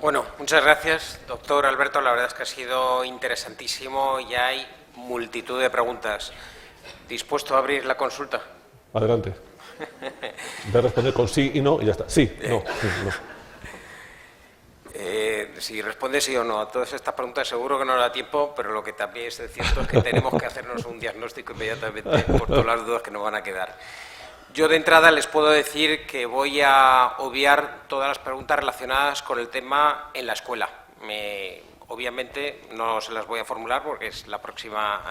Bueno, muchas gracias, doctor Alberto. La verdad es que ha sido interesantísimo y hay multitud de preguntas. ¿Dispuesto a abrir la consulta? Adelante. Voy a responder con sí y no y ya está. Sí, no, sí, no. Si responde sí o no a todas estas preguntas seguro que no da tiempo, pero lo que también es cierto es que tenemos que hacernos un diagnóstico inmediatamente por todas las dudas que nos van a quedar. Yo de entrada les puedo decir que voy a obviar todas las preguntas relacionadas con el tema en la escuela. Obviamente no se las voy a formular porque es la próxima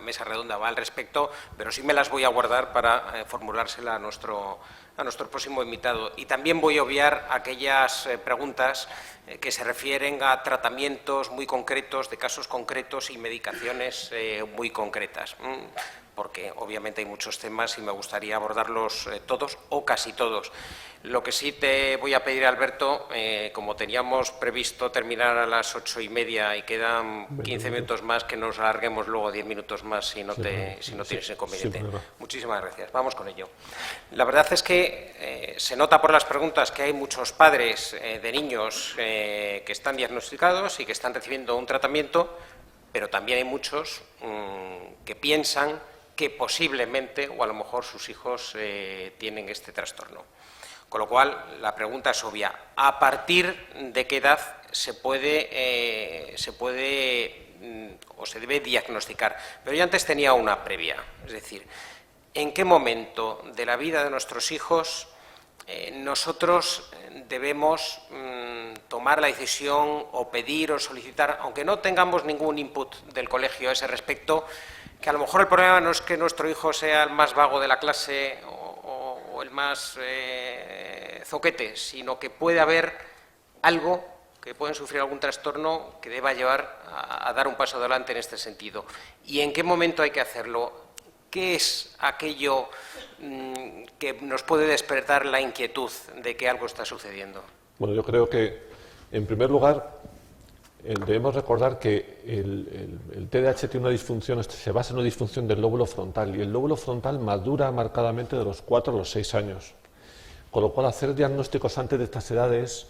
mesa redonda va al respecto, pero sí me las voy a guardar para formulársela a nuestro próximo invitado. Y también voy a obviar aquellas preguntas que se refieren a tratamientos muy concretos, de casos concretos y medicaciones muy concretas, porque obviamente hay muchos temas y me gustaría abordarlos todos o casi todos. Lo que sí te voy a pedir, Alberto, como teníamos previsto terminar a las 8:30 y quedan 15 minutos más, que nos alarguemos luego 10 minutos más si no tienes inconveniente. Muchísimas gracias. Vamos con ello. La verdad es que se nota por las preguntas que hay muchos padres de niños que están diagnosticados y que están recibiendo un tratamiento, pero también hay muchos que piensan que posiblemente o a lo mejor sus hijos tienen este trastorno. Con lo cual, la pregunta es obvia. ¿A partir de qué edad se puede o se debe diagnosticar? Pero yo antes tenía una previa, es decir, ¿en qué momento de la vida de nuestros hijos nosotros debemos tomar la decisión o pedir o solicitar, aunque no tengamos ningún input del colegio a ese respecto, que a lo mejor el problema no es que nuestro hijo sea el más vago de la clase o el más zoquete, sino que puede haber algo, que pueden sufrir algún trastorno que deba llevar a dar un paso adelante en este sentido? ¿Y en qué momento hay que hacerlo? ¿Qué es aquello que nos puede despertar la inquietud de que algo está sucediendo? Bueno, yo creo que, en primer lugar, debemos recordar que el TDAH tiene una disfunción, se basa en una disfunción del lóbulo frontal, y el lóbulo frontal madura marcadamente de los 4 a los 6 años. Con lo cual, hacer diagnósticos antes de estas edades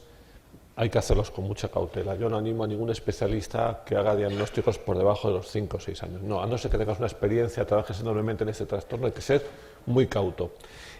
hay que hacerlos con mucha cautela. Yo no animo a ningún especialista que haga diagnósticos por debajo de los 5 o 6 años. No, a no ser que tengas una experiencia, trabajes enormemente en este trastorno, hay que ser muy cauto.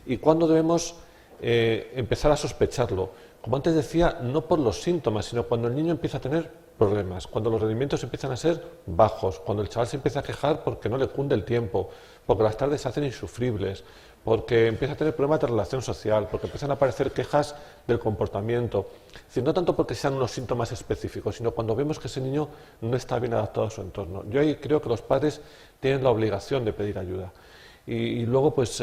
¿Y cuándo debemos empezar a sospecharlo? Como antes decía, no por los síntomas, sino cuando el niño empieza a tener problemas, cuando los rendimientos empiezan a ser bajos, cuando el chaval se empieza a quejar porque no le cunde el tiempo, porque las tardes se hacen insufribles, porque empieza a tener problemas de relación social, porque empiezan a aparecer quejas del comportamiento. Es decir, no tanto porque sean unos síntomas específicos, sino cuando vemos que ese niño no está bien adaptado a su entorno. Yo ahí creo que los padres tienen la obligación de pedir ayuda. Y luego pues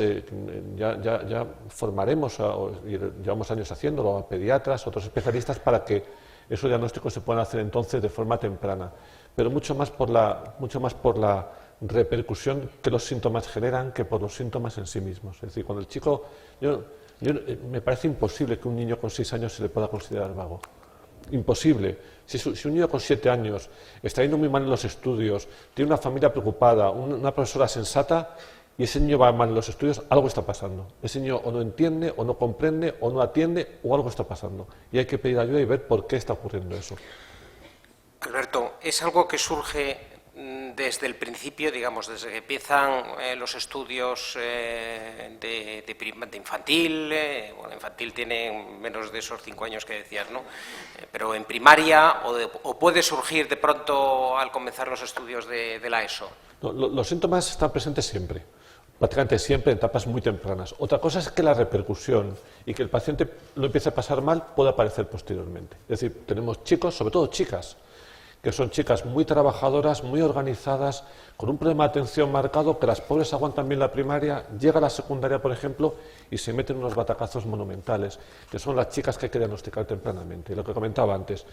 ya formaremos, y llevamos años haciéndolo, a pediatras, otros especialistas, para que esos diagnósticos se puedan hacer entonces de forma temprana, pero mucho más por la repercusión que los síntomas generan que por los síntomas en sí mismos. Es decir, cuando el chico, me parece imposible que un niño con 6 años se le pueda considerar vago. Imposible. Si un niño con 7 años está yendo muy mal en los estudios, tiene una familia preocupada, una profesora sensata, y ese niño va mal en los estudios, algo está pasando. Ese niño o no entiende, o no comprende, o no atiende, o algo está pasando. Y hay que pedir ayuda y ver por qué está ocurriendo eso. Alberto, ¿es algo que surge desde el principio, digamos, desde que empiezan los estudios de infantil? Bueno, infantil tiene menos de esos 5 años que decías, ¿no? Pero en primaria, o puede surgir de pronto al comenzar los estudios de la ESO. No, los síntomas están presentes siempre, prácticamente siempre en etapas muy tempranas. Otra cosa es que la repercusión y que el paciente lo empiece a pasar mal puede aparecer posteriormente. Es decir, tenemos chicos, sobre todo chicas, que son chicas muy trabajadoras, muy organizadas, con un problema de atención marcado, que las pobres aguantan bien la primaria, llega a la secundaria, por ejemplo, y se meten unos batacazos monumentales, que son las chicas que hay que diagnosticar tempranamente. Y lo que comentaba antes,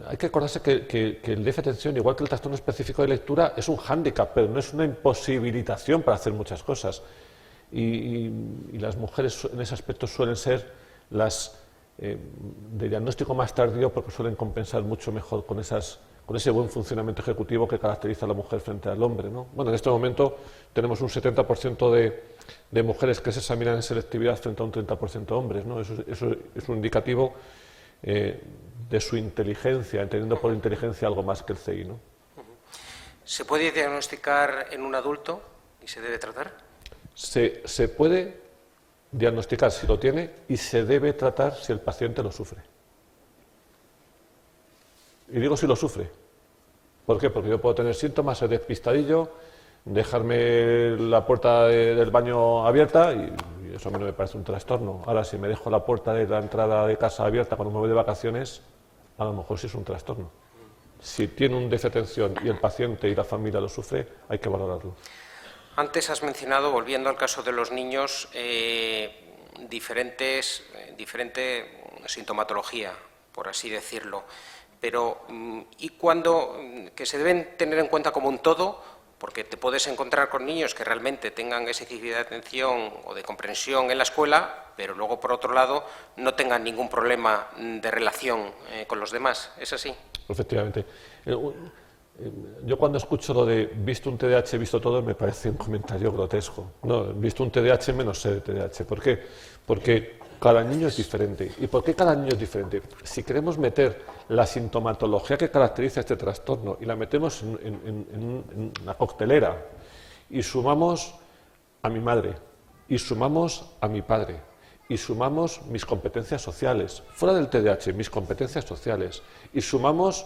hay que acordarse que el déficit de atención, igual que el trastorno específico de lectura, es un hándicap, pero no es una imposibilitación para hacer muchas cosas. Y las mujeres en ese aspecto suelen ser las de diagnóstico más tardío, porque suelen compensar mucho mejor con ese buen funcionamiento ejecutivo que caracteriza a la mujer frente al hombre, ¿no? Bueno, en este momento tenemos un 70% de mujeres que se examinan en selectividad frente a un 30% de hombres, ¿no? Eso es un indicativo de su inteligencia, entendiendo por inteligencia algo más que el CI, ¿no? ¿Se puede diagnosticar en un adulto y se debe tratar? Se puede diagnosticar si lo tiene y se debe tratar si el paciente lo sufre. Y digo si lo sufre. ¿Por qué? Porque yo puedo tener síntomas, ser despistadillo, dejarme la puerta del baño abierta y eso a mí no me parece un trastorno. Ahora, si me dejo la puerta de la entrada de casa abierta cuando me voy de vacaciones, a lo mejor sí es un trastorno. Si tiene un déficit de atención y el paciente y la familia lo sufre, hay que valorarlo. Antes has mencionado, volviendo al caso de los niños, diferente sintomatología, por así decirlo. Pero, ¿y cuándo que se deben tener en cuenta como un todo? Porque te puedes encontrar con niños que realmente tengan ese déficit de atención o de comprensión en la escuela, pero luego, por otro lado, no tengan ningún problema de relación con los demás. ¿Es así? Efectivamente. Yo cuando escucho lo de visto un TDAH, visto todo, me parece un comentario grotesco. No, visto un TDAH menos sé de TDAH. ¿Por qué? Porque cada niño es diferente. ¿Y por qué cada niño es diferente? Si queremos meter la sintomatología que caracteriza este trastorno y la metemos en una coctelera y sumamos a mi madre, y sumamos a mi padre, y sumamos mis competencias sociales, fuera del TDAH, mis competencias sociales, y sumamos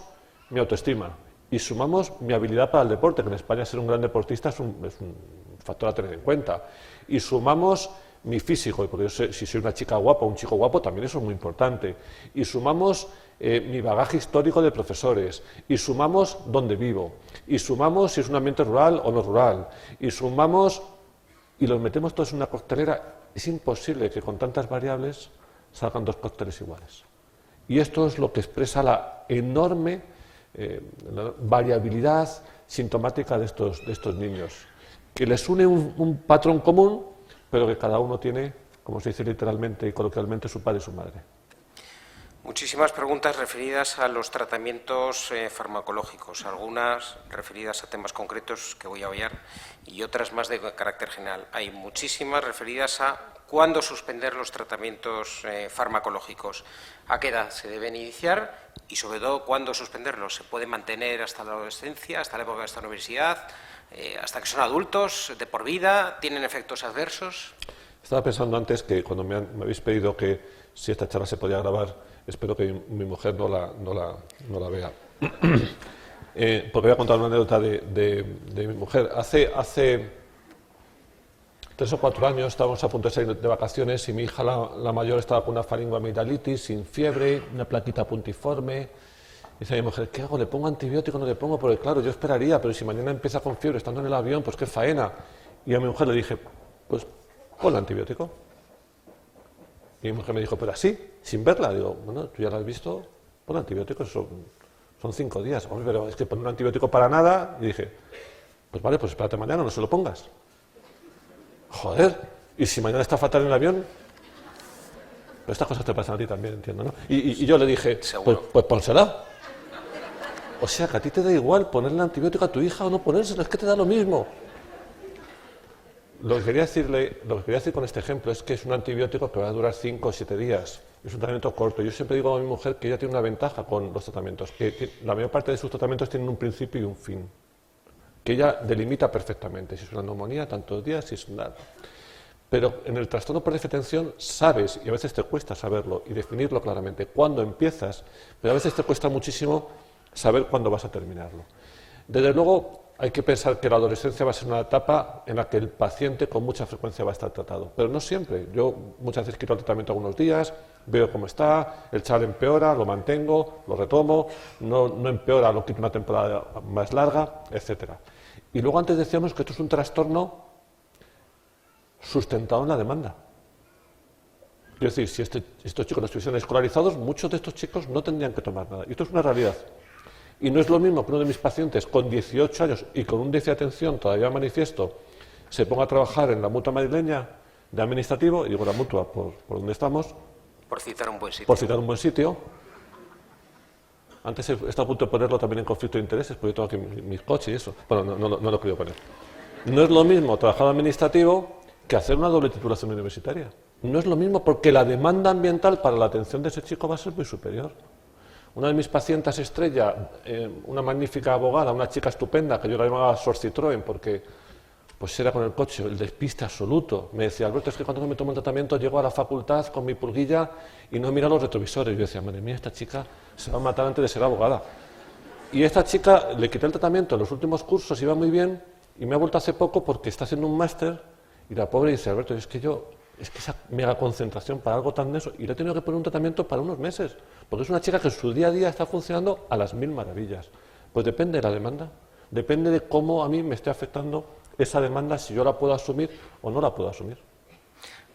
mi autoestima, y sumamos mi habilidad para el deporte, que en España ser un gran deportista es un factor a tener en cuenta, y sumamos mi físico, porque yo sé, si soy una chica guapa o un chico guapo, también eso es muy importante, y sumamos mi bagaje histórico de profesores, y sumamos dónde vivo, y sumamos si es un ambiente rural o no rural, y sumamos y los metemos todos en una coctelera. Es imposible que con tantas variables salgan dos cócteles iguales. Y esto es lo que expresa la enorme variabilidad sintomática de estos niños, que les une un patrón común, pero que cada uno tiene, como se dice literalmente y coloquialmente, su padre y su madre. Muchísimas preguntas referidas a los tratamientos farmacológicos, algunas referidas a temas concretos que voy a obviar y otras más de carácter general. Hay muchísimas referidas a cuándo suspender los tratamientos farmacológicos, a qué edad se deben iniciar y, sobre todo, cuándo suspenderlos. ¿Se puede mantener hasta la adolescencia, hasta la época de esta universidad, hasta que son adultos, de por vida? ¿Tienen efectos adversos? Estaba pensando antes que cuando me habéis pedido que si esta charla se podía grabar, espero que mi mujer no la vea. Porque voy a contar una anécdota de mi mujer. Hace 3 o 4 años estábamos a punto de salir de vacaciones y mi hija, la mayor, estaba con una faringoamigdalitis, sin fiebre, una plaquita puntiforme. Y dice mi mujer, ¿qué hago? ¿Le pongo antibiótico o no le pongo? Porque claro, yo esperaría, pero si mañana empieza con fiebre estando en el avión, pues qué faena. Y a mi mujer le dije, pues ponle antibiótico. Y mi mujer me dijo, pero así, sin verla. Digo, bueno, tú ya la has visto, pon antibióticos, son 5 días. Hombre, pero es que poner un antibiótico para nada. Y dije, pues vale, pues espérate mañana, no se lo pongas. Joder, y si mañana está fatal en el avión, pero estas cosas te pasan a ti también, entiendo, ¿no? Y yo le dije, pues pónsela. O sea, que a ti te da igual ponerle antibiótico a tu hija o no ponérselo, es que te da lo mismo. Lo que quería decir con este ejemplo es que es un antibiótico que va a durar 5 o 7 días. Es un tratamiento corto. Yo siempre digo a mi mujer que ella tiene una ventaja con los tratamientos, que la mayor parte de sus tratamientos tienen un principio y un fin, que ella delimita perfectamente. Si es una neumonía, tantos días, si es nada. Pero en el trastorno por déficit de atención sabes, y a veces te cuesta saberlo y definirlo claramente, cuándo empiezas, pero a veces te cuesta muchísimo saber cuándo vas a terminarlo. Desde luego, hay que pensar que la adolescencia va a ser una etapa en la que el paciente con mucha frecuencia va a estar tratado, pero no siempre. Yo muchas veces quito el tratamiento algunos días, veo cómo está, el chaval empeora, lo mantengo, lo retomo, no empeora, lo quito una temporada más larga, etc. Y luego antes decíamos que esto es un trastorno sustentado en la demanda. Es decir, si estos chicos no estuviesen escolarizados, muchos de estos chicos no tendrían que tomar nada. Y esto es una realidad. Y no es lo mismo que uno de mis pacientes con 18 años y con un déficit de atención todavía manifiesto se ponga a trabajar en la Mutua madrileña de administrativo, y digo la Mutua por donde estamos. Por citar un buen sitio. Por citar un buen sitio. Antes he estado a punto de ponerlo también en conflicto de intereses, porque yo tengo aquí mis coches y eso. Bueno, no lo quería poner. No es lo mismo trabajar administrativo que hacer una doble titulación universitaria. No es lo mismo porque la demanda ambiental para la atención de ese chico va a ser muy superior. Una de mis pacientes estrella, una magnífica abogada, una chica estupenda, que yo la llamaba Sor Citroën, porque pues era con el coche, el despiste absoluto. Me decía, Alberto, es que cuando me tomo el tratamiento llego a la facultad con mi pulguilla y no miro los retrovisores. Yo decía, madre mía, esta chica se va a matar antes de ser abogada. Y esta chica le quité el tratamiento en los últimos cursos, iba muy bien, y me ha vuelto hace poco porque está haciendo un máster, y la pobre dice, Alberto, es que esa mega concentración para algo tan denso, y le he tenido que poner un tratamiento para unos meses, porque es una chica que en su día a día está funcionando a las mil maravillas. Pues depende de la demanda, depende de cómo a mí me esté afectando esa demanda, si yo la puedo asumir o no la puedo asumir.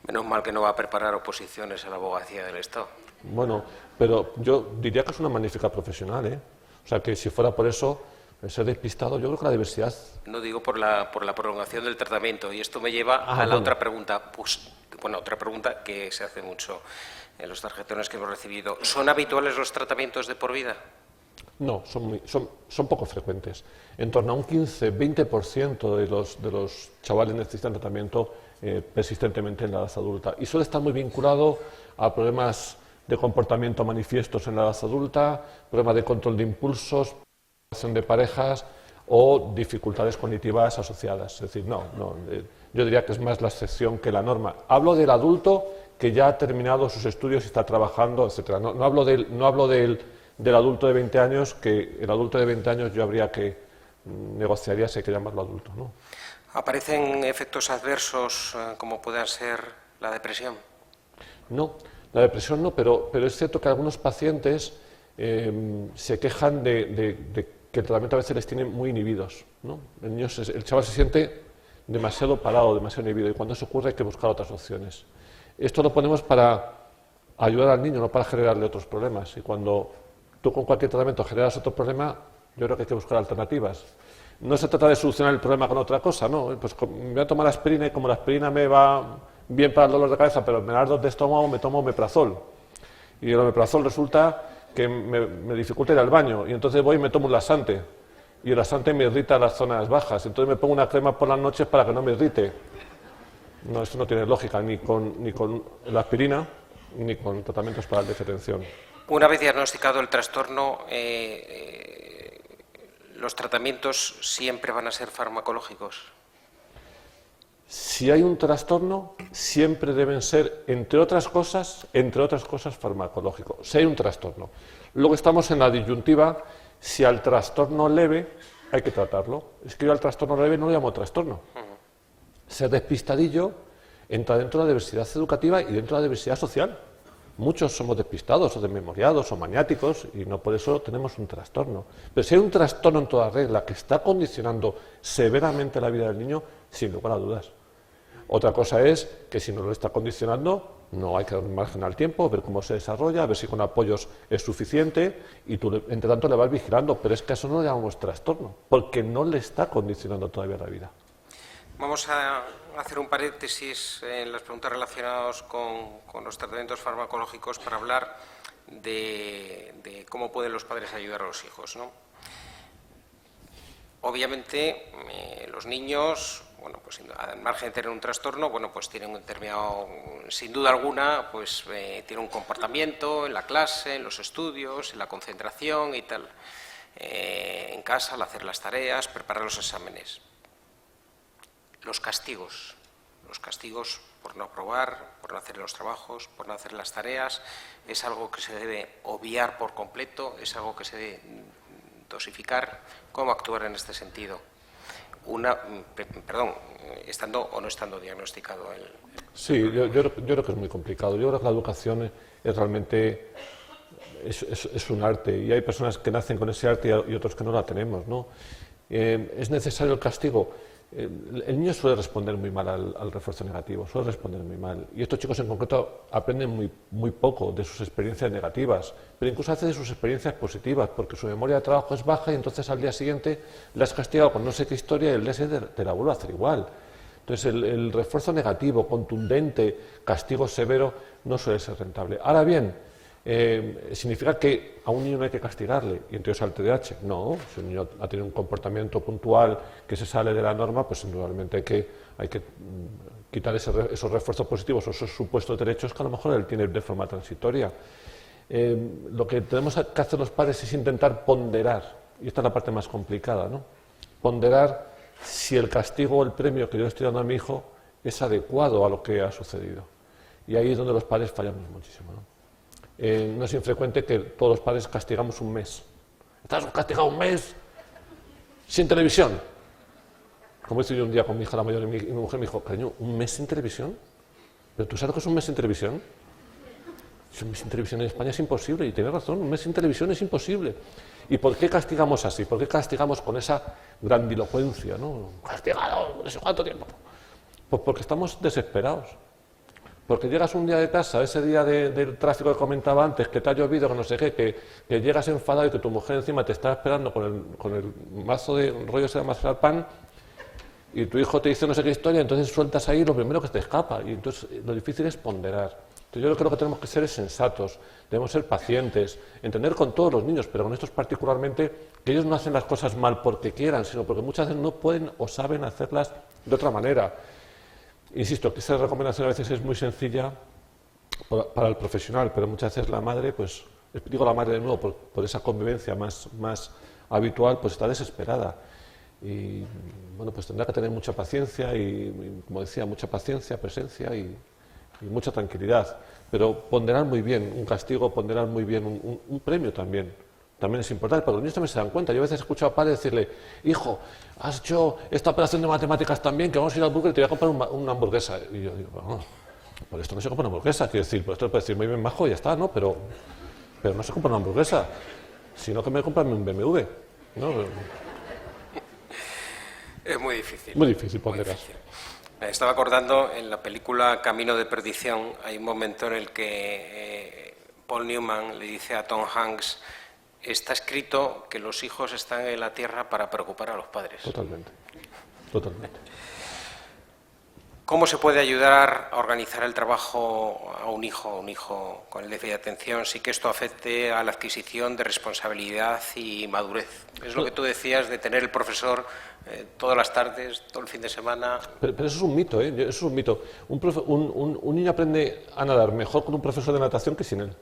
Menos mal que no va a preparar oposiciones a la abogacía del Estado. Bueno, pero yo diría que es una magnífica profesional, ¿eh? O sea, que si fuera por eso, ser despistado, yo creo que la diversidad... No digo por la prolongación del tratamiento, y esto me lleva a la otra pregunta, otra pregunta que se hace mucho en los tarjetones que hemos recibido. ¿Son habituales los tratamientos de por vida? No, son poco frecuentes. En torno a un 15-20% de los chavales necesitan tratamiento persistentemente en la edad adulta. Y suele estar muy vinculado a problemas de comportamiento manifiestos en la edad adulta, problemas de control de impulsos, de parejas o dificultades cognitivas asociadas. Es decir, yo diría que es más la excepción que la norma. Hablo del adulto que ya ha terminado sus estudios y está trabajando, etcétera. No hablo del adulto de 20 años, que el adulto de 20 años yo habría que negociaría si hay que llamarlo adulto, ¿no? ¿Aparecen efectos adversos como puedan ser la depresión? No, la depresión no, pero es cierto que algunos pacientes se quejan de que el tratamiento a veces les tiene muy inhibidos, ¿no? El chaval se siente demasiado parado, demasiado inhibido, y cuando eso ocurre hay que buscar otras opciones. Esto lo ponemos para ayudar al niño, no para generarle otros problemas. Y cuando tú con cualquier tratamiento generas otro problema, yo creo que hay que buscar alternativas. No se trata de solucionar el problema con otra cosa, ¿no? Pues me voy a tomar aspirina y como la aspirina me va bien para el dolor de cabeza, pero me da dolor de estómago, me tomo omeprazol. Y el omeprazol resulta que me dificulta ir al baño, y entonces voy y me tomo un laxante, y el laxante me irrita las zonas bajas, entonces me pongo una crema por las noches para que no me irrite. No, eso no tiene lógica, ni con la aspirina, ni con tratamientos para el déficit de atención. Una vez diagnosticado el trastorno, ¿los tratamientos siempre van a ser farmacológicos? Si hay un trastorno, siempre deben ser, entre otras cosas, farmacológicos. Si hay un trastorno. Luego estamos en la disyuntiva, si al trastorno leve hay que tratarlo. Es que yo al trastorno leve no lo llamo trastorno. Ser despistadillo entra dentro de la diversidad educativa y dentro de la diversidad social. Muchos somos despistados o desmemoriados o maniáticos y no por eso tenemos un trastorno. Pero si hay un trastorno en toda regla que está condicionando severamente la vida del niño, sin lugar a dudas. Otra cosa es que si no lo está condicionando, no hay que dar un margen al tiempo, ver cómo se desarrolla, ver si con apoyos es suficiente y tú, entre tanto, le vas vigilando. Pero es que eso no lo llamamos trastorno, porque no le está condicionando todavía la vida. Vamos a hacer un paréntesis en las preguntas relacionadas con los tratamientos farmacológicos para hablar de cómo pueden los padres ayudar a los hijos, ¿no? Obviamente, los niños, bueno, pues al margen de tener un trastorno, bueno, pues tienen un determinado, sin duda alguna, pues tienen un comportamiento en la clase, en los estudios, en la concentración y tal, en casa, al hacer las tareas, preparar los exámenes. Los castigos por no aprobar, por no hacer los trabajos, por no hacer las tareas, es algo que se debe obviar por completo, es algo que se debe dosificar. ¿Cómo actuar en este sentido? Estando o no estando diagnosticado el... Sí, yo creo que es muy complicado. Yo creo que la educación es realmente es un arte, y hay personas que nacen con ese arte y otros que no la tenemos, ¿no? ¿Es necesario el castigo? El niño suele responder muy mal al refuerzo negativo, suele responder muy mal. Y estos chicos en concreto aprenden muy poco de sus experiencias negativas, pero incluso a veces de sus experiencias positivas, porque su memoria de trabajo es baja y entonces al día siguiente le has castigado con no sé qué historia y el día siguiente te la vuelve a hacer igual. Entonces el refuerzo negativo, contundente, castigo severo, no suele ser rentable. Ahora bien, ¿significa que a un niño no hay que castigarle y entonces al TDAH? No, si un niño ha tenido un comportamiento puntual que se sale de la norma, pues indudablemente hay que esos refuerzos positivos o esos supuestos derechos que a lo mejor él tiene de forma transitoria. Lo que tenemos que hacer los padres es intentar ponderar, y esta es la parte más complicada, ¿no? Ponderar si el castigo o el premio que yo le estoy dando a mi hijo es adecuado a lo que ha sucedido. Y ahí es donde los padres fallamos muchísimo, ¿no? No es infrecuente que todos los padres castigamos un mes. ¿Estás castigado un mes sin televisión? Como hice yo un día con mi hija la mayor y mi mujer me dijo, cariño, ¿un mes sin televisión? ¿Pero tú sabes lo que es un mes sin televisión? Un mes sin televisión en España es imposible, y tiene razón, un mes sin televisión es imposible. ¿Y por qué castigamos así? ¿Por qué castigamos con esa grandilocuencia, ¿no? Castigado, no sé cuánto tiempo. Pues porque estamos desesperados. Porque llegas un día de casa, ese día del tráfico que comentaba antes, que te ha llovido, que no sé qué, que llegas enfadado y que tu mujer encima te está esperando con el mazo de rollos de amasar el pan, y tu hijo te dice no sé qué historia, entonces sueltas ahí lo primero que te escapa, y entonces lo difícil es ponderar. Entonces yo creo que tenemos que ser sensatos, debemos ser pacientes, entender con todos los niños, pero con estos particularmente, que ellos no hacen las cosas mal porque quieran, sino porque muchas veces no pueden o saben hacerlas de otra manera. Insisto, que esa recomendación a veces es muy sencilla para el profesional, pero muchas veces la madre, pues, digo la madre de nuevo, por esa convivencia más habitual, pues está desesperada. Y bueno, pues tendrá que tener mucha paciencia y como decía, mucha paciencia, presencia y mucha tranquilidad. Pero ponderar muy bien un castigo, ponderar muy bien un premio también. También es importante, porque los niños también se dan cuenta. Yo a veces he escuchado a padres decirle, hijo, has hecho esta operación de matemáticas también, que vamos a ir al burger y te voy a comprar una hamburguesa. Y yo digo, bueno, por esto no se compra una hamburguesa, quiero decir, por esto puede decir muy bien majo y ya está, ¿no? Pero no se compra una hamburguesa, sino que me compran un BMW, ¿no? Es muy difícil. Muy difícil ponderar. Me estaba acordando, en la película Camino de Perdición, hay un momento en el que Paul Newman le dice a Tom Hanks, está escrito que los hijos están en la tierra para preocupar a los padres. Totalmente, totalmente. ¿Cómo se puede ayudar a organizar el trabajo a un hijo con el déficit de atención sin que esto afecte a la adquisición de responsabilidad y madurez? Es lo que tú decías de tener el profesor todas las tardes, todo el fin de semana. Pero eso es un mito, ¿eh? Eso es un mito. Un niño aprende a nadar mejor con un profesor de natación que sin él.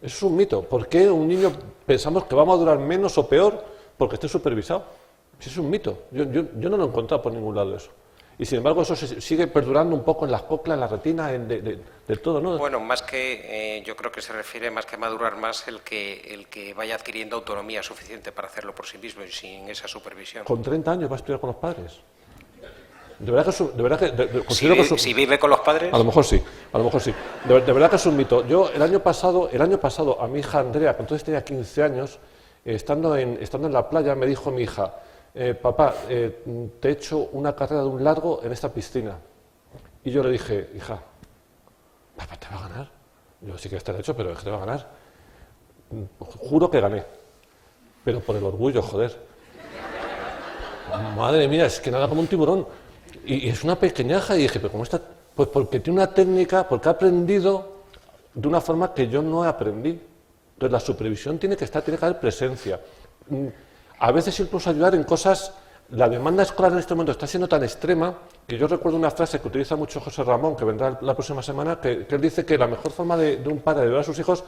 Eso es un mito. ¿Por qué un niño pensamos que va a madurar menos o peor porque esté supervisado? Eso es un mito. Yo no lo he encontrado por ningún lado eso. Y sin embargo eso se sigue perdurando un poco en las coclas, en la retina, del todo, ¿no? Bueno, más que yo creo que se refiere más que a madurar más el que vaya adquiriendo autonomía suficiente para hacerlo por sí mismo y sin esa supervisión. Con 30 años va a estudiar con los padres. De verdad que si vive con los padres. A lo mejor sí. De verdad que es un mito. Yo el año pasado a mi hija Andrea, que entonces tenía 15 años, estando en la playa, me dijo mi hija, papá, te he hecho una carrera de un largo en esta piscina. Y yo le dije, hija, papá, ¿te va a ganar? Yo sí que está hecho, pero es que te va a ganar. Juro que gané. Pero por el orgullo, joder. Madre mía, es que nada como un tiburón. Y es una pequeñaja, y dije, pero ¿cómo está? Pues porque tiene una técnica, porque ha aprendido de una forma que yo no aprendí. Entonces la supervisión tiene que haber presencia. A veces incluso ayudar en cosas. La demanda escolar en este momento está siendo tan extrema que yo recuerdo una frase que utiliza mucho José Ramón, que vendrá la próxima semana, que él dice que la mejor forma de un padre de ayudar a sus hijos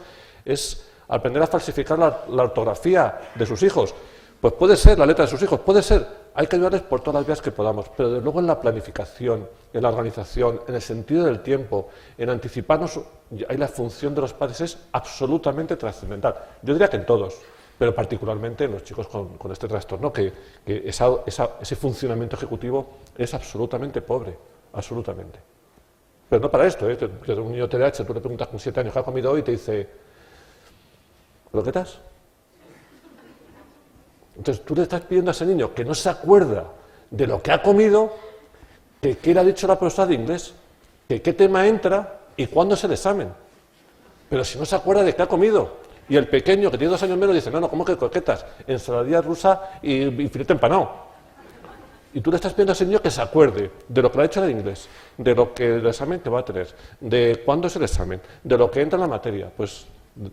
es aprender a falsificar la ortografía de sus hijos. Pues puede ser la letra de sus hijos, puede ser. Hay que ayudarles por todas las vías que podamos, pero desde luego en la planificación, en la organización, en el sentido del tiempo, en anticiparnos, ahí la función de los padres es absolutamente trascendental. Yo diría que en todos, pero particularmente en los chicos con este trastorno, que ese funcionamiento ejecutivo es absolutamente pobre, absolutamente. Pero no para esto, que un niño TDAH, tú le preguntas con 7 años qué ha comido hoy y te dice, ¿croquetas? Entonces tú le estás pidiendo a ese niño que no se acuerda de lo que ha comido, que qué le ha dicho la profesora de inglés, que qué tema entra y cuándo es el examen. Pero si no se acuerda de qué ha comido. Y el pequeño, que tiene 2 años menos, dice, no, ¿cómo que croquetas? Ensaladilla rusa y filete empanado. Y tú le estás pidiendo a ese niño que se acuerde de lo que le ha dicho en el inglés, de lo que el examen que va a tener, de cuándo es el examen, de lo que entra en la materia. Pues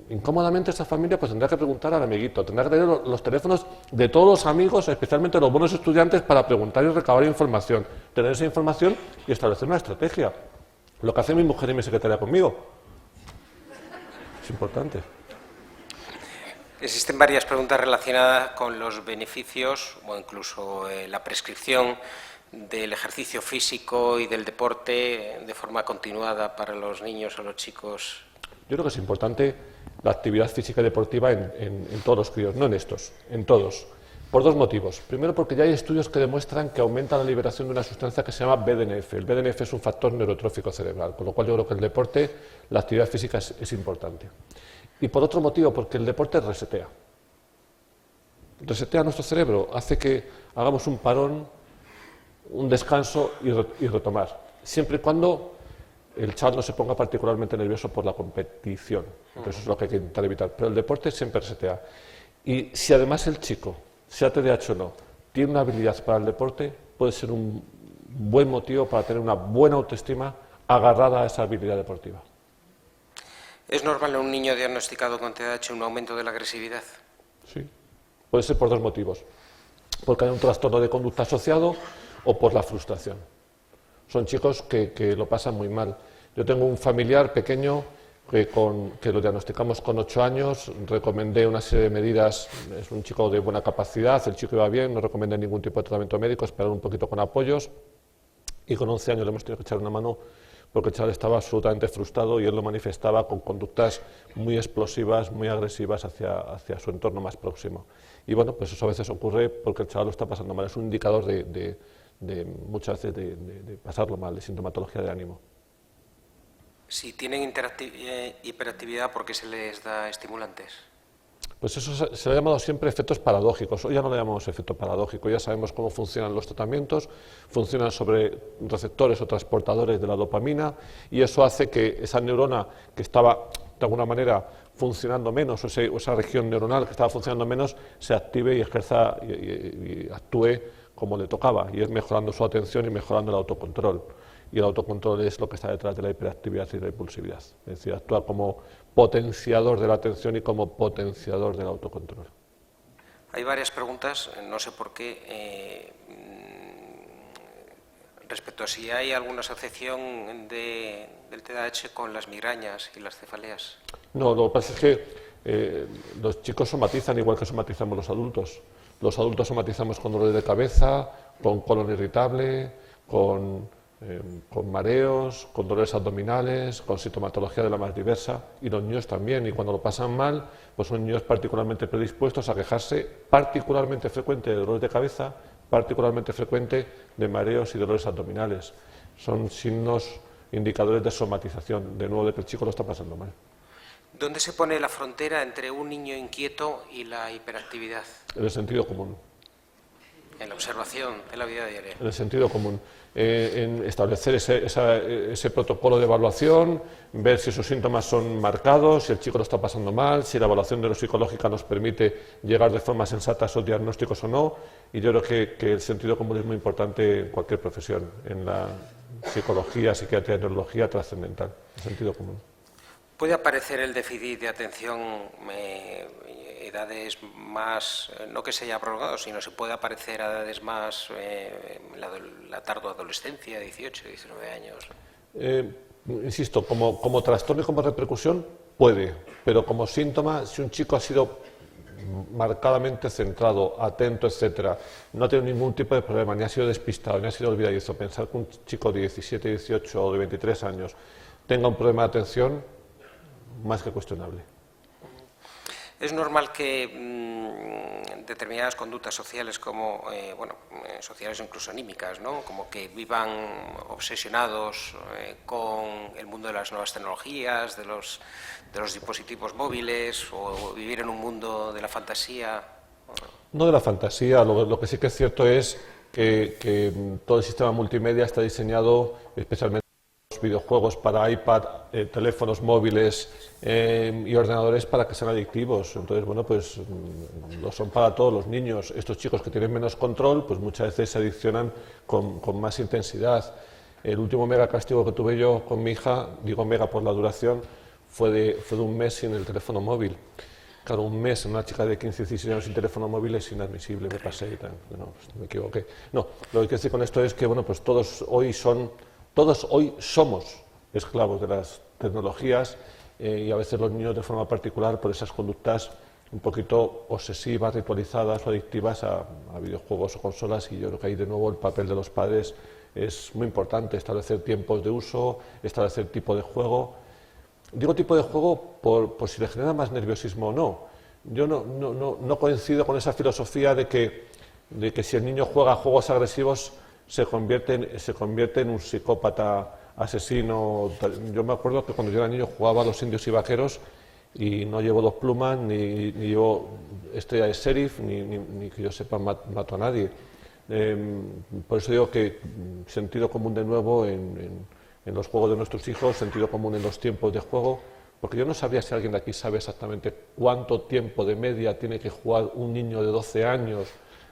Incómodamente esa familia pues tendrá que preguntar al amiguito, tendrá que tener los teléfonos de todos los amigos, especialmente los buenos estudiantes, para preguntar y recabar información, tener esa información y establecer una estrategia. Lo que hace mi mujer y mi secretaria conmigo. Es importante. Existen varias preguntas relacionadas con los beneficios o incluso la prescripción del ejercicio físico y del deporte de forma continuada para los niños o los chicos. Yo creo que es importante la actividad física y deportiva en todos los críos, no en estos, en todos, por dos motivos. Primero, porque ya hay estudios que demuestran que aumenta la liberación de una sustancia que se llama BDNF. El BDNF es un factor neurotrófico cerebral, con lo cual yo creo que el deporte, la actividad física es importante. Y por otro motivo, porque el deporte resetea. Resetea nuestro cerebro, hace que hagamos un parón, un descanso y retomar. Siempre y cuando el chaval no se ponga particularmente nervioso por la competición. Eso es lo que hay que intentar evitar. Pero el deporte siempre resetea. Y si además el chico, sea TDAH o no, tiene una habilidad para el deporte, puede ser un buen motivo para tener una buena autoestima agarrada a esa habilidad deportiva. ¿Es normal en un niño diagnosticado con TDAH un aumento de la agresividad? Sí, puede ser por dos motivos. Porque hay un trastorno de conducta asociado o por la frustración. Son chicos que lo pasan muy mal. Yo tengo un familiar pequeño que lo diagnosticamos con 8 años, recomendé una serie de medidas, es un chico de buena capacidad, el chico iba bien, no recomendé ningún tipo de tratamiento médico, esperar un poquito con apoyos, y con 11 años le hemos tenido que echar una mano porque el chaval estaba absolutamente frustrado y él lo manifestaba con conductas muy explosivas, muy agresivas hacia su entorno más próximo. Y bueno, pues eso a veces ocurre porque el chaval lo está pasando mal, es un indicador de muchas veces de pasarlo mal, de sintomatología de ánimo. Si tienen hiperactividad, ¿por qué se les da estimulantes? Pues eso se le ha llamado siempre efectos paradójicos. Hoy ya no le llamamos efecto paradójico, ya sabemos cómo funcionan los tratamientos, funcionan sobre receptores o transportadores de la dopamina y eso hace que esa neurona que estaba de alguna manera funcionando menos, o esa región neuronal que estaba funcionando menos, se active y ejerza y actúe como le tocaba, y es mejorando su atención y mejorando el autocontrol. Y el autocontrol es lo que está detrás de la hiperactividad y la impulsividad. Es decir, actúa como potenciador de la atención y como potenciador del autocontrol. Hay varias preguntas, no sé por qué, respecto a si hay alguna asociación del TDAH con las migrañas y las cefaleas. No, lo que pasa es que los chicos somatizan igual que somatizamos los adultos. Los adultos somatizamos con dolores de cabeza, con colon irritable, con mareos, con dolores abdominales, con sintomatología de la más diversa, y los niños también, y cuando lo pasan mal, pues son niños particularmente predispuestos a quejarse, particularmente frecuente de dolores de cabeza, particularmente frecuente de mareos y dolores abdominales. Son signos indicadores de somatización, de nuevo de que el chico lo está pasando mal. ¿Dónde se pone la frontera entre un niño inquieto y la hiperactividad? En el sentido común. En la observación de la vida diaria. En el sentido común. En establecer ese protocolo de evaluación, ver si sus síntomas son marcados, si el chico lo está pasando mal, si la evaluación neuropsicológica nos permite llegar de forma sensata a esos diagnósticos o no, y yo creo que el sentido común es muy importante en cualquier profesión, en la psicología, psiquiatría, neurología, trascendental, el sentido común. ¿Puede aparecer el déficit de atención edades más, no que se haya prolongado, sino se puede aparecer a edades más, la tardoadolescencia, 18, 19 años? Insisto, como trastorno y como repercusión puede, pero como síntoma, si un chico ha sido marcadamente centrado, atento, etcétera, no ha tenido ningún tipo de problema, ni ha sido despistado, ni ha sido olvidadizo, pensar que un chico de 17, 18 o de 23 años tenga un problema de atención, más que cuestionable. Es normal que determinadas conductas sociales, como sociales o incluso anímicas, ¿no? Como que vivan obsesionados con el mundo de las nuevas tecnologías, de los dispositivos móviles, o vivir en un mundo de la fantasía. No de la fantasía, lo que sí que es cierto es que todo el sistema multimedia está diseñado especialmente videojuegos para iPad, teléfonos móviles y ordenadores para que sean adictivos. Entonces, bueno, pues lo son para todos los niños. Estos chicos que tienen menos control, pues muchas veces se adiccionan con más intensidad. El último mega castigo que tuve yo con mi hija, digo mega por la duración, fue de un mes sin el teléfono móvil. Claro, un mes en una chica de 15, 16 años sin teléfono móvil es inadmisible, me pasé y tal. No, pues me equivoqué. No, lo que quiero decir con esto es que, bueno, pues todos hoy somos esclavos de las tecnologías y a veces los niños de forma particular por esas conductas un poquito obsesivas, ritualizadas o adictivas a videojuegos o consolas, y yo creo que ahí de nuevo el papel de los padres es muy importante, establecer tiempos de uso, establecer tipo de juego. Digo tipo de juego por si le genera más nerviosismo o no. Yo no coincido con esa filosofía de que si el niño juega juegos agresivos se convierte en un psicópata asesino. Yo me acuerdo que cuando yo era niño jugaba a los indios y vaqueros y no llevo 2 plumas, ni llevo estrella de sheriff, ni que yo sepa mato a nadie. Por eso digo que sentido común de nuevo en los juegos de nuestros hijos, sentido común en los tiempos de juego, porque yo no sabía si alguien de aquí sabe exactamente cuánto tiempo de media tiene que jugar un niño de 12 años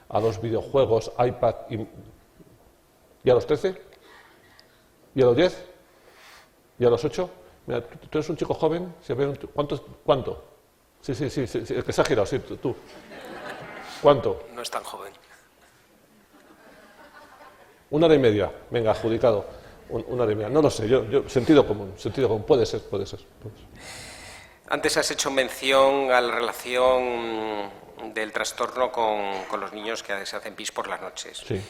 a los videojuegos, iPad y a los 13, y a los 10, y a los 8. Mira, tú eres un chico joven, ¿cuánto? Sí, el que se ha girado, sí, tú. ¿Cuánto? No es tan joven. 1 hora y media, venga, adjudicado. 1 hora y media, no lo sé, yo sentido común, puede ser. Antes has hecho mención a la relación del trastorno con los niños que se hacen pis por las noches. Sí.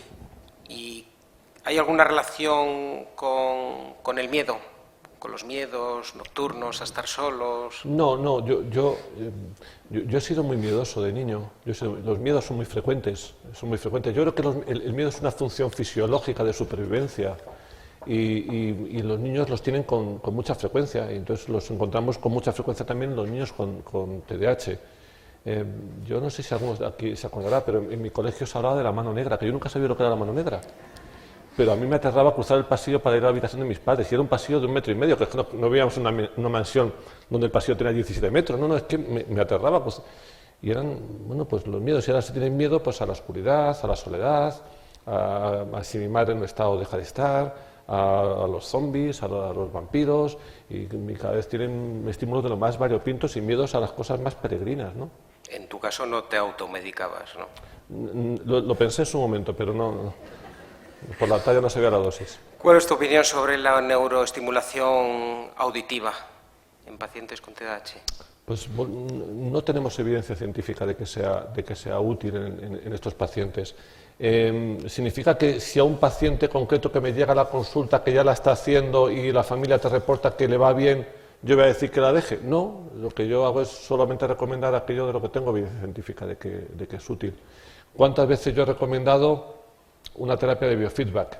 ¿Y hay alguna relación con el miedo? ¿Con los miedos nocturnos a estar solos? No, yo he sido muy miedoso de niño. Los miedos son muy frecuentes. Yo creo que el miedo es una función fisiológica de supervivencia y los niños los tienen con mucha frecuencia. Y entonces los encontramos con mucha frecuencia también los niños con TDAH. Yo no sé si algunos de aquí se acordará, pero en mi colegio se hablaba de la mano negra, que yo nunca sabía lo que era la mano negra. Pero a mí me aterraba cruzar el pasillo para ir a la habitación de mis padres, y era un pasillo de 1,5 metros, que es que no veíamos una mansión donde el pasillo tenía 17 metros, es que me aterraba. Pues, y eran, bueno, pues los miedos, y ahora se tienen miedo pues a la oscuridad, a la soledad, a si mi madre en un estado deja de estar, a los zombies, a los vampiros, y cada vez tienen estímulos de lo más variopintos y miedos a las cosas más peregrinas, ¿no? En tu caso no te automedicabas, ¿no? Lo pensé en su momento, pero no. Por la talla no se veía la dosis. ¿Cuál es tu opinión sobre la neuroestimulación auditiva en pacientes con TDAH? Pues no tenemos evidencia científica de que sea útil en estos pacientes. ¿Significa que si a un paciente concreto que me llega a la consulta que ya la está haciendo y la familia te reporta que le va bien, yo voy a decir que la deje? No, lo que yo hago es solamente recomendar aquello de lo que tengo evidencia científica de que es útil. ¿Cuántas veces yo he recomendado una terapia de biofeedback?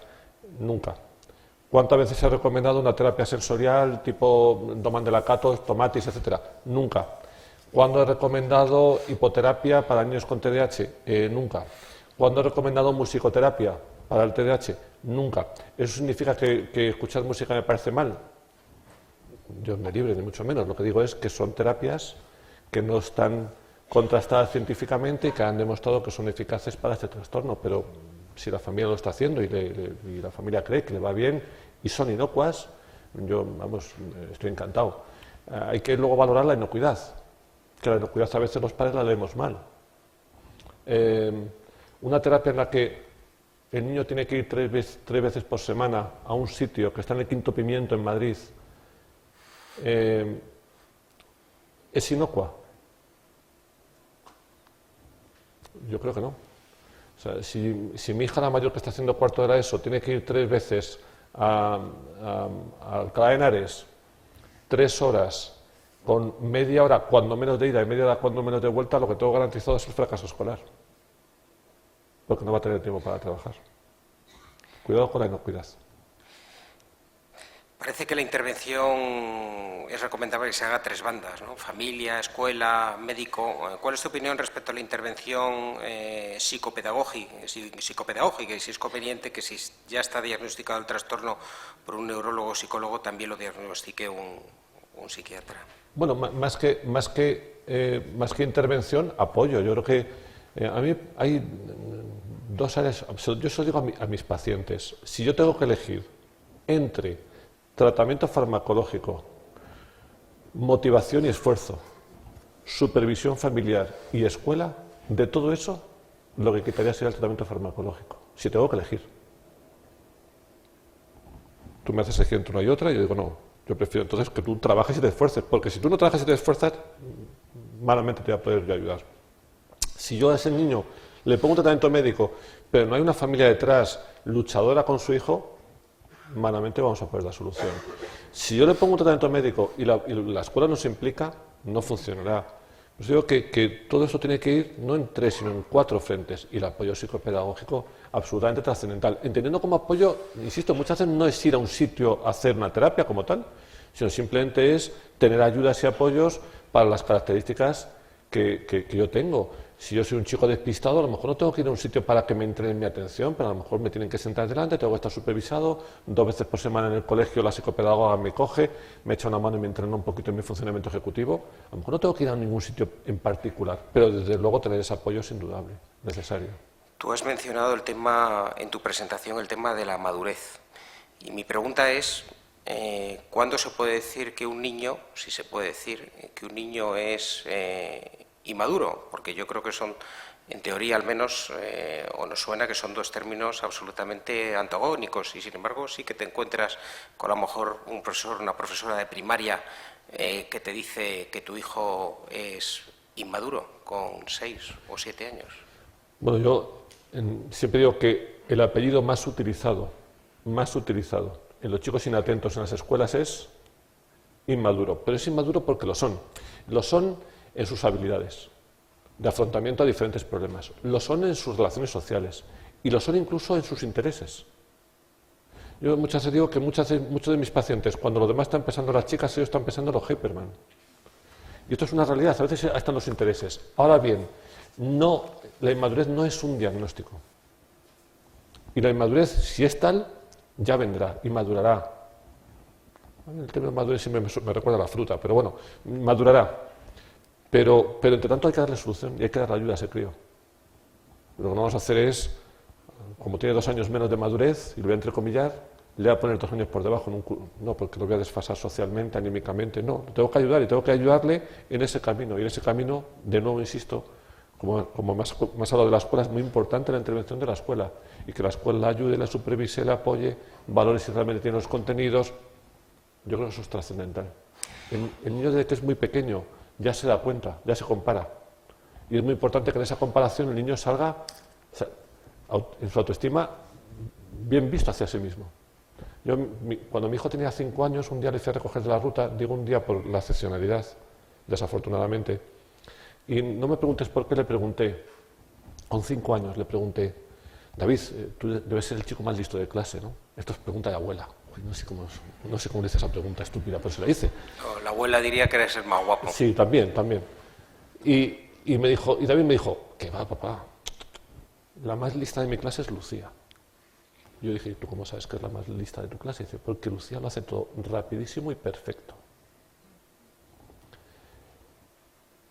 Nunca. ¿Cuántas veces he recomendado una terapia sensorial tipo Doman de la Cato, Tomatis, etcétera? Nunca. ¿Cuándo he recomendado hipoterapia para niños con TDAH? Nunca. ¿Cuándo he recomendado musicoterapia para el TDAH? Nunca. ¿Eso significa que escuchar música me parece mal? Dios me libre, ni mucho menos. Lo que digo es que son terapias que no están contrastadas científicamente y que han demostrado que son eficaces para este trastorno, pero si la familia lo está haciendo y la familia cree que le va bien y son inocuas, yo, estoy encantado. Hay que luego valorar la inocuidad, que la inocuidad a veces los padres la leemos mal. Una terapia en la que el niño tiene que ir 3 veces por semana a un sitio que está en el Quinto Pimiento en Madrid, ¿es inocua? Yo creo que no. O sea, si mi hija la mayor que está haciendo 1/4 de la ESO tiene que ir 3 veces a Alcalá de Henares, 3 horas, con media hora cuando menos de ida y media hora cuando menos de vuelta, lo que tengo garantizado es el fracaso escolar. Porque no va a tener tiempo para trabajar. Cuidado con la inocuidad. Parece que la intervención es recomendable que se haga a 3 bandas, ¿no? Familia, escuela, médico. ¿Cuál es tu opinión respecto a la intervención psicopedagógica? Y si es conveniente que si ya está diagnosticado el trastorno por un neurólogo o psicólogo, también lo diagnostique un psiquiatra. Bueno, más que intervención, apoyo. Yo creo que a mí hay 2 áreas. Yo se lo digo a mis pacientes. Si yo tengo que elegir entre tratamiento farmacológico motivación y esfuerzo, supervisión familiar y escuela, de todo eso, lo que quitaría sería el tratamiento farmacológico, si tengo que elegir. Tú me haces elegir entre una y otra y yo digo, no, yo prefiero entonces que tú trabajes y te esfuerces, porque si tú no trabajas y te esfuerzas, malamente te voy a poder yo ayudar. Si yo a ese niño le pongo un tratamiento médico, pero no hay una familia detrás luchadora con su hijo, malamente vamos a poder dar solución. Si yo le pongo un tratamiento médico y la escuela no se implica, no funcionará. Os digo que todo eso tiene que ir no en 3, sino en 4 frentes, y el apoyo psicopedagógico absolutamente trascendental. Entendiendo como apoyo, insisto, muchas veces no es ir a un sitio a hacer una terapia como tal, sino simplemente es tener ayudas y apoyos para las características que yo tengo. Si yo soy un chico despistado, a lo mejor no tengo que ir a un sitio para que me entrenen mi atención, pero a lo mejor me tienen que sentar delante, tengo que estar supervisado, 2 veces por semana en el colegio la psicopedagoga me coge, me echa una mano y me entrena un poquito en mi funcionamiento ejecutivo. A lo mejor no tengo que ir a ningún sitio en particular, pero desde luego tener ese apoyo es indudable, necesario. Tú has mencionado el tema, en tu presentación, el tema de la madurez. Y mi pregunta es, ¿cuándo se puede decir que un niño, si se puede decir, que un niño es inmaduro? Porque yo creo que son, en teoría al menos, o nos suena que son 2 términos absolutamente antagónicos, y sin embargo sí que te encuentras con a lo mejor un profesor, una profesora de primaria que te dice que tu hijo es inmaduro con 6 o 7 años. Bueno, yo siempre digo que el apellido más utilizado en los chicos inatentos en las escuelas es inmaduro, pero es inmaduro porque lo son en sus habilidades de afrontamiento a diferentes problemas, lo son en sus relaciones sociales y lo son incluso en sus intereses. Yo muchas veces digo que muchos de mis pacientes, cuando los demás están pensando las chicas, ellos están pensando los Hyperman. Y esto es una realidad, a veces están los intereses. Ahora bien, la inmadurez no es un diagnóstico. Y la inmadurez, si es tal, ya vendrá y madurará. El término madurez siempre me recuerda a la fruta, pero bueno, madurará. Pero entre tanto hay que darle solución y hay que darle ayuda a ese crío. Lo que no vamos a hacer es, como tiene 2 años menos de madurez, y lo voy a entrecomillar, le voy a poner 2 años por debajo, no porque lo voy a desfasar socialmente, anímicamente, no, lo tengo que ayudar y tengo que ayudarle en ese camino. Y en ese camino, de nuevo insisto, como más hablado de la escuela, es muy importante la intervención de la escuela, y que la escuela la ayude, la supervise, la apoye, valore si realmente tiene los contenidos. Yo creo que eso es trascendental. El niño desde que es muy pequeño ya se da cuenta, ya se compara. Y es muy importante que en esa comparación el niño salga en su autoestima bien visto hacia sí mismo. Cuando mi hijo tenía 5 años, un día le fui a recoger de la ruta, digo un día por la excepcionalidad, desafortunadamente, y no me preguntes por qué, le pregunté, con 5 años le pregunté, David, tú debes ser el chico más listo de clase, ¿no? Esto es pregunta de abuela. Uy, no sé cómo dice esa pregunta estúpida, pero se la hice. No, la abuela diría que eres el más guapo. Sí, también. Y David me dijo, ¿qué va, papá? La más lista de mi clase es Lucía. Yo dije, ¿tú cómo sabes que es la más lista de tu clase? Y dice, porque Lucía lo hace todo rapidísimo y perfecto.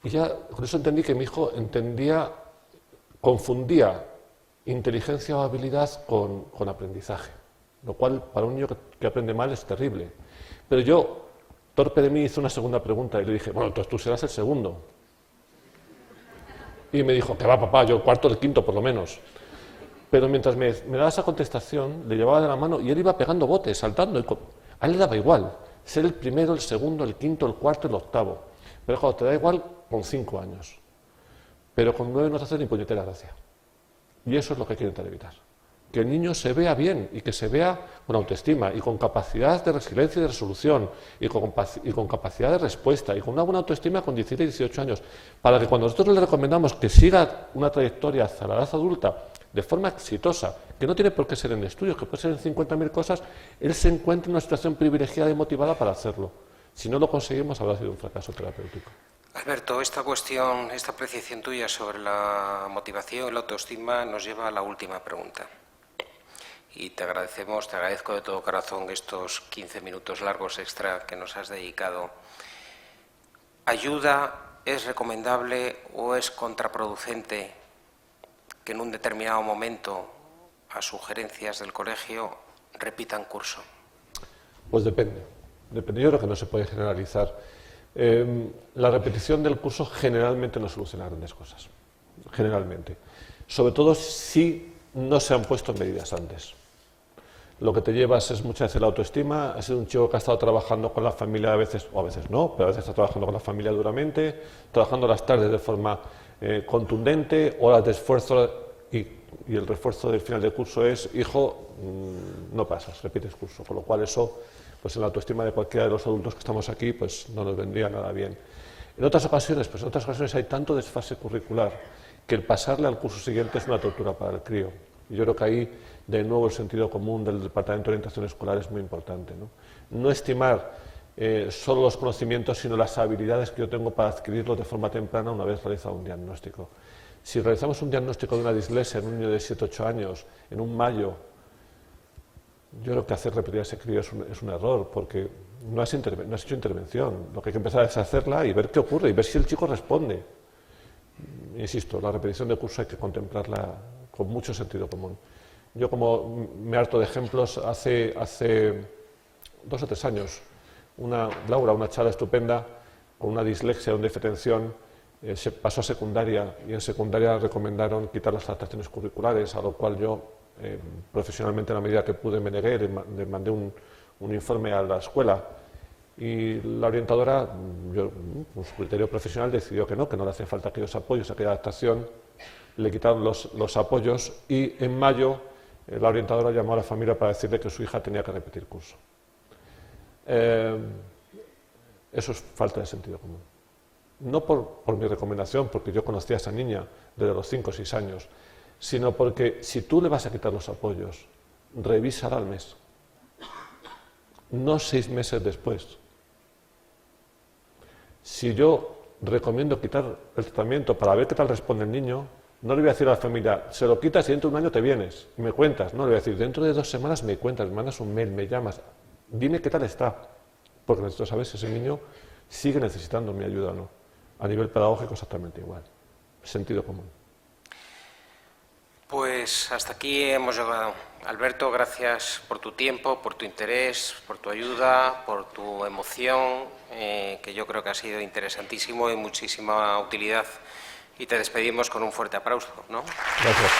Y ya con eso entendí que mi hijo confundía inteligencia o habilidad con aprendizaje, lo cual para un niño que aprende mal es terrible. Pero yo, torpe de mí, hice una segunda pregunta y le dije, bueno, entonces tú serás el segundo. Y me dijo, que va, papá, yo el cuarto, el quinto por lo menos. Pero mientras me daba esa contestación, le llevaba de la mano y él iba pegando botes, saltando. A él le daba igual ser el primero, el segundo, el quinto, el cuarto, el octavo. Pero cuando te da igual con 5 años. Pero con 9 no te hace ni puñetera gracia. Y eso es lo que hay que intentar evitar. Que el niño se vea bien y que se vea con autoestima y con capacidad de resiliencia y de resolución y con capacidad de respuesta y con una buena autoestima con 17 y 18 años, para que cuando nosotros le recomendamos que siga una trayectoria hacia la edad adulta de forma exitosa, que no tiene por qué ser en estudios, que puede ser en 50.000 cosas, él se encuentra en una situación privilegiada y motivada para hacerlo. Si no lo conseguimos, habrá sido un fracaso terapéutico. Alberto, esta cuestión, esta apreciación tuya sobre la motivación y la autoestima nos lleva a la última pregunta. Y te agradezco de todo corazón estos 15 minutos largos extra que nos has dedicado. ¿Ayuda, es recomendable o es contraproducente que en un determinado momento, a sugerencias del colegio, repitan curso? Pues depende. Yo creo que no se puede generalizar. La repetición del curso generalmente no soluciona grandes cosas, generalmente. Sobre todo si no se han puesto medidas antes. Lo que te llevas es muchas veces la autoestima. Has sido un chico que ha estado trabajando con la familia a veces, o a veces no, pero a veces está trabajando con la familia duramente, trabajando las tardes de forma contundente, horas de esfuerzo, y el refuerzo del final del curso es: hijo, no pasas, repites curso. Con lo cual eso, pues en la autoestima de cualquiera de los adultos que estamos aquí, pues no nos vendría nada bien. En otras ocasiones hay tanto desfase curricular que el pasarle al curso siguiente es una tortura para el crío. Y yo creo que ahí, de nuevo, el sentido común del Departamento de Orientación Escolar es muy importante. No estimar solo los conocimientos, sino las habilidades que yo tengo para adquirirlos de forma temprana una vez realizado un diagnóstico. Si realizamos un diagnóstico de una dislexia en un niño de 7 o 8 años, en un mayo, yo creo que hacer repetir a ese crío es un error, porque no has hecho intervención. Lo que hay que empezar es hacerla y ver qué ocurre, y ver si el chico responde. Insisto, la repetición de curso hay que contemplarla con mucho sentido común. Yo, como me harto de ejemplos, hace 2 o 3 años, Laura, una chavala estupenda, con una dislexia, una defetención, se pasó a secundaria, y en secundaria recomendaron quitar las adaptaciones curriculares, a lo cual yo, profesionalmente, en la medida que pude, me negué, le mandé un informe a la escuela, y la orientadora, con su criterio profesional, decidió que no le hacía falta aquellos apoyos, aquella adaptación. Le quitaron los apoyos, y en mayo la orientadora llamó a la familia para decirle que su hija tenía que repetir curso. Eso es falta de sentido común. No por mi recomendación, porque yo conocía a esa niña desde los 5 o 6 años, sino porque si tú le vas a quitar los apoyos, revísala al mes, no 6 meses después. Si yo recomiendo quitar el tratamiento para ver qué tal responde el niño, no le voy a decir a la familia: se lo quitas y dentro de un año te vienes y me cuentas. No, le voy a decir: dentro de 2 semanas me cuentas, me mandas un mail, me llamas, dime qué tal está, porque necesito saber si ese niño sigue necesitando mi ayuda o no. A nivel pedagógico exactamente igual, sentido común. Pues hasta aquí hemos llegado. Alberto, gracias por tu tiempo, por tu interés, por tu ayuda, por tu emoción, que yo creo que ha sido interesantísimo y muchísima utilidad. Y te despedimos con un fuerte aplauso, ¿no? Gracias.